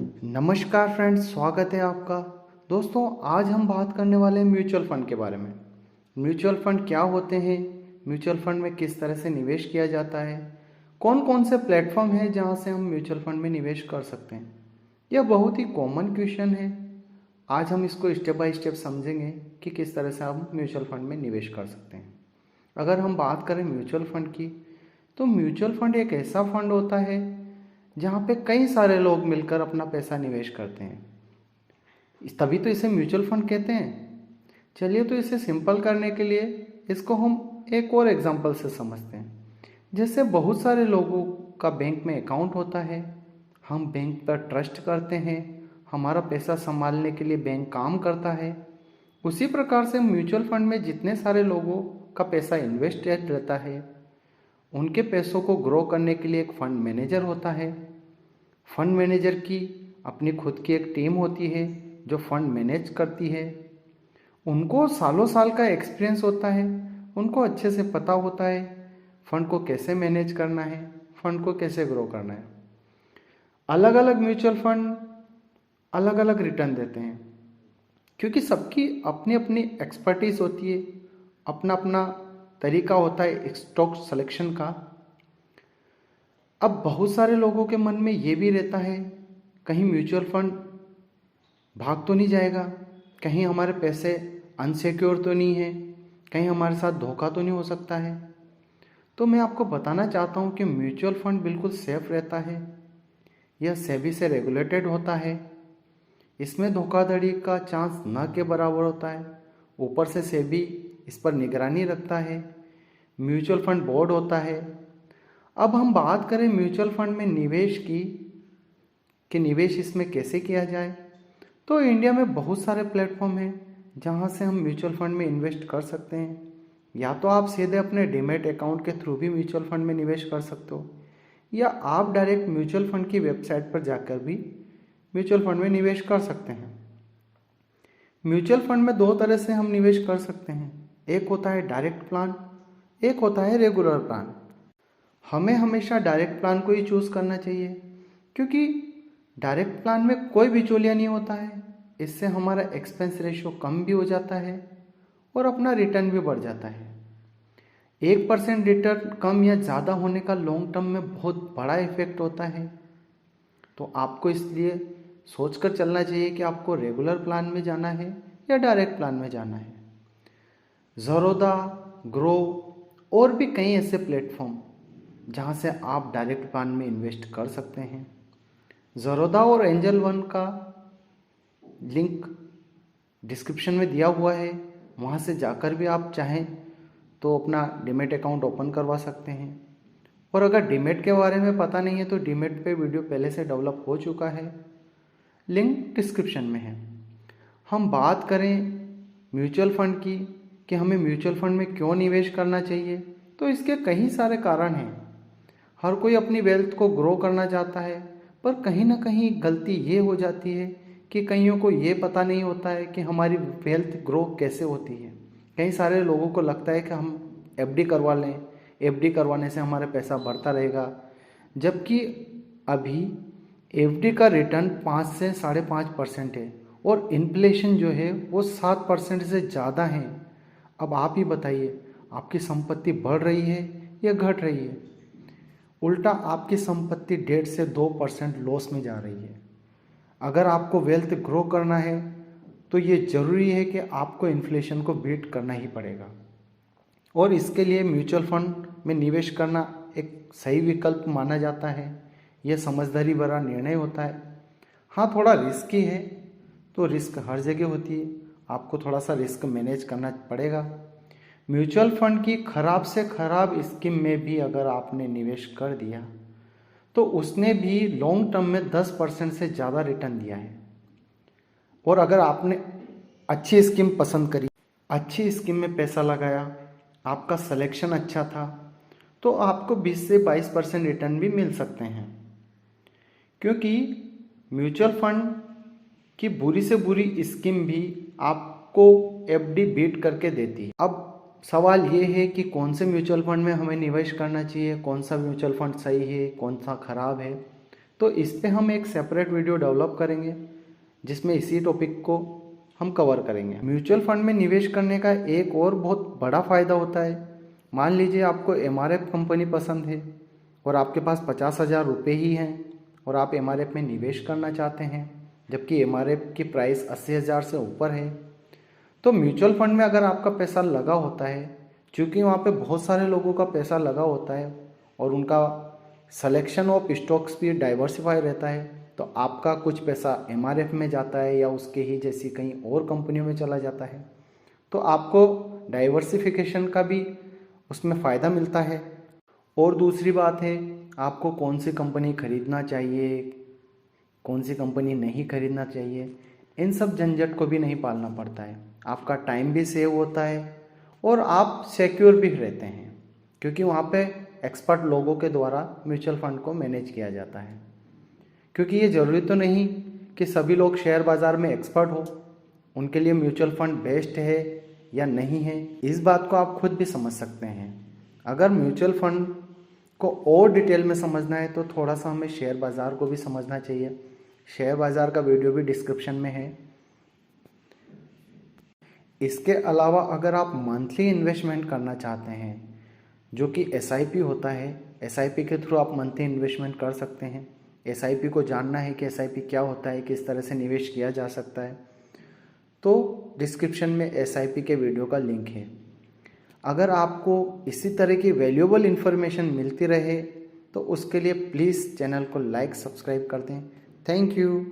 नमस्कार फ्रेंड्स, स्वागत है आपका। दोस्तों, आज हम बात करने वाले हैं म्यूचुअल फंड के बारे में। म्यूचुअल फंड क्या होते हैं, म्यूचुअल फंड में किस तरह से निवेश किया जाता है, कौन कौन से प्लेटफॉर्म हैं जहां से हम म्यूचुअल फंड में निवेश कर सकते हैं। यह बहुत ही कॉमन क्वेश्चन है। आज हम इसको स्टेप बाय स्टेप समझेंगे कि किस तरह से हम म्यूचुअल फंड में निवेश कर सकते हैं। अगर हम बात करें म्यूचुअल फंड की, तो म्यूचुअल फंड एक ऐसा फंड होता है जहाँ पे कई सारे लोग मिलकर अपना पैसा निवेश करते हैं, तभी तो इसे म्यूचुअल फंड कहते हैं। चलिए, तो इसे सिंपल करने के लिए इसको हम एक और एग्जांपल से समझते हैं। जैसे बहुत सारे लोगों का बैंक में अकाउंट होता है, हम बैंक पर ट्रस्ट करते हैं, हमारा पैसा संभालने के लिए बैंक काम करता है। उसी प्रकार से म्यूचुअल फंड में जितने सारे लोगों का पैसा इन्वेस्टेड रहता है, उनके पैसों को ग्रो करने के लिए एक फंड मैनेजर होता है। फंड मैनेजर की अपनी खुद की एक टीम होती है जो फंड मैनेज करती है। उनको सालों साल का एक्सपीरियंस होता है, उनको अच्छे से पता होता है फंड को कैसे मैनेज करना है, फंड को कैसे ग्रो करना है। अलग अलग म्यूचुअल फंड अलग अलग रिटर्न देते हैं, क्योंकि सबकी अपनी अपनी एक्सपर्टीज होती है, अपना अपना तरीका होता है स्टॉक सिलेक्शन का। अब बहुत सारे लोगों के मन में ये भी रहता है, कहीं म्यूचुअल फंड भाग तो नहीं जाएगा, कहीं हमारे पैसे अनसिक्योर तो नहीं है, कहीं हमारे साथ धोखा तो नहीं हो सकता है। तो मैं आपको बताना चाहता हूँ कि म्यूचुअल फंड बिल्कुल सेफ रहता है। यह सेबी से रेगुलेटेड होता है, इसमें धोखाधड़ी का चांस न के बराबर होता है। ऊपर से सेबी इस पर निगरानी रखता है। म्यूचुअल फंड बोर्ड होता है। अब हम बात करें म्यूचुअल फंड में निवेश की, कि निवेश इसमें कैसे किया जाए। तो इंडिया में बहुत सारे प्लेटफॉर्म हैं जहां से हम म्यूचुअल फंड में इन्वेस्ट कर सकते हैं। या तो आप सीधे अपने डीमैट अकाउंट के थ्रू भी म्यूचुअल फंड में निवेश कर सकते हो, या आप डायरेक्ट म्यूचुअल फंड की वेबसाइट पर जाकर भी म्यूचुअल फंड में निवेश कर सकते हैं। म्यूचुअल फंड में दो तरह से हम निवेश कर सकते हैं, एक होता है डायरेक्ट प्लान, एक होता है रेगुलर प्लान। हमें हमेशा डायरेक्ट प्लान को ही चूज़ करना चाहिए, क्योंकि डायरेक्ट प्लान में कोई बिचौलिया नहीं होता है। इससे हमारा एक्सपेंस रेशियो कम भी हो जाता है और अपना रिटर्न भी बढ़ जाता है। 1% रिटर्न कम या ज़्यादा होने का लॉन्ग टर्म में बहुत बड़ा इफेक्ट होता है। तो आपको इसलिए सोचकर चलना चाहिए कि आपको रेगुलर प्लान में जाना है या डायरेक्ट प्लान में जाना है। ज़रोदा, ग्रो और भी कई ऐसे प्लेटफॉर्म जहां से आप डायरेक्ट प्लान में इन्वेस्ट कर सकते हैं। ज़रोदा और एंजल वन का लिंक डिस्क्रिप्शन में दिया हुआ है, वहां से जाकर भी आप चाहें तो अपना डीमैट अकाउंट ओपन करवा सकते हैं। और अगर डीमैट के बारे में पता नहीं है तो डीमैट पे वीडियो पहले से डेवलप हो चुका है, लिंक डिस्क्रिप्शन में है। हम बात करें म्यूचुअल फंड की, कि हमें म्यूचुअल फंड में क्यों निवेश करना चाहिए, तो इसके कई सारे कारण हैं। हर कोई अपनी वेल्थ को ग्रो करना चाहता है, पर कहीं ना कहीं गलती ये हो जाती है कि कईयों को ये पता नहीं होता है कि हमारी वेल्थ ग्रो कैसे होती है। कई सारे लोगों को लगता है कि हम एफडी करवा लें, एफडी करवाने से हमारा पैसा बढ़ता रहेगा, जबकि अभी एफडी का रिटर्न 5 से 5.5% है और इन्फ्लेशन जो है वो 7% से ज़्यादा है। अब आप ही बताइए, आपकी संपत्ति बढ़ रही है या घट रही है? उल्टा आपकी संपत्ति 1.5 से 2% लॉस में जा रही है। अगर आपको वेल्थ ग्रो करना है तो ये ज़रूरी है कि आपको इन्फ्लेशन को बीट करना ही पड़ेगा, और इसके लिए म्यूचुअल फंड में निवेश करना एक सही विकल्प माना जाता है। यह समझदारी भरा निर्णय होता है। हाँ, थोड़ा रिस्की है, तो रिस्क हर जगह होती है, आपको थोड़ा सा रिस्क मैनेज करना पड़ेगा। म्यूचुअल फंड की खराब से खराब स्कीम में भी अगर आपने निवेश कर दिया तो उसने भी लॉन्ग टर्म में 10% से ज़्यादा रिटर्न दिया है। और अगर आपने अच्छी स्कीम पसंद करी, अच्छी स्कीम में पैसा लगाया, आपका सिलेक्शन अच्छा था, तो आपको 20 से 22% रिटर्न भी मिल सकते हैं। क्योंकि म्यूचुअल फंड की बुरी से बुरी स्कीम भी आपको एफडी बीट करके देती है। अब सवाल ये है कि कौन से म्यूचुअल फंड में हमें निवेश करना चाहिए, कौन सा म्यूचुअल फंड सही है, कौन सा खराब है। तो इस पे हम एक सेपरेट वीडियो डेवलप करेंगे जिसमें इसी टॉपिक को हम कवर करेंगे। म्यूचुअल फंड में निवेश करने का एक और बहुत बड़ा फ़ायदा होता है। मान लीजिए आपको एमआरएफ कंपनी पसंद है और आपके पास 50,000 रुपये ही हैं और आप एमआरएफ में निवेश करना चाहते हैं, जबकि एमआरएफ की प्राइस 80,000 से ऊपर है। तो म्यूचुअल फंड में अगर आपका पैसा लगा होता है, क्योंकि वहाँ पे बहुत सारे लोगों का पैसा लगा होता है और उनका सिलेक्शन ऑफ स्टॉक्स भी डाइवर्सिफाई रहता है, तो आपका कुछ पैसा एमआरएफ में जाता है या उसके ही जैसी कहीं और कंपनियों में चला जाता है, तो आपको डाइवर्सिफिकेशन का भी उसमें फ़ायदा मिलता है। और दूसरी बात है, आपको कौन सी कंपनी खरीदना चाहिए, कौन सी कंपनी नहीं खरीदना चाहिए, इन सब झंझट को भी नहीं पालना पड़ता है। आपका टाइम भी सेव होता है और आप सिक्योर भी रहते हैं, क्योंकि वहाँ पे एक्सपर्ट लोगों के द्वारा म्यूचुअल फंड को मैनेज किया जाता है। क्योंकि ये ज़रूरी तो नहीं कि सभी लोग शेयर बाज़ार में एक्सपर्ट हो, उनके लिए म्यूचुअल फंड बेस्ट है या नहीं है, इस बात को आप खुद भी समझ सकते हैं। अगर म्यूचुअल फंड को और डिटेल में समझना है तो थोड़ा सा हमें शेयर बाज़ार को भी समझना चाहिए। शेयर बाज़ार का वीडियो भी डिस्क्रिप्शन में है। इसके अलावा अगर आप मंथली इन्वेस्टमेंट करना चाहते हैं, जो कि एसआईपी होता है, एसआईपी के थ्रू आप मंथली इन्वेस्टमेंट कर सकते हैं। एसआईपी को जानना है कि एसआईपी क्या होता है, किस तरह से निवेश किया जा सकता है, तो डिस्क्रिप्शन में एसआईपी के वीडियो का लिंक है। अगर आपको इसी तरह की वैल्यूएबल इन्फॉर्मेशन मिलती रहे तो उसके लिए प्लीज़ चैनल को लाइक सब्सक्राइब कर दें। Thank you.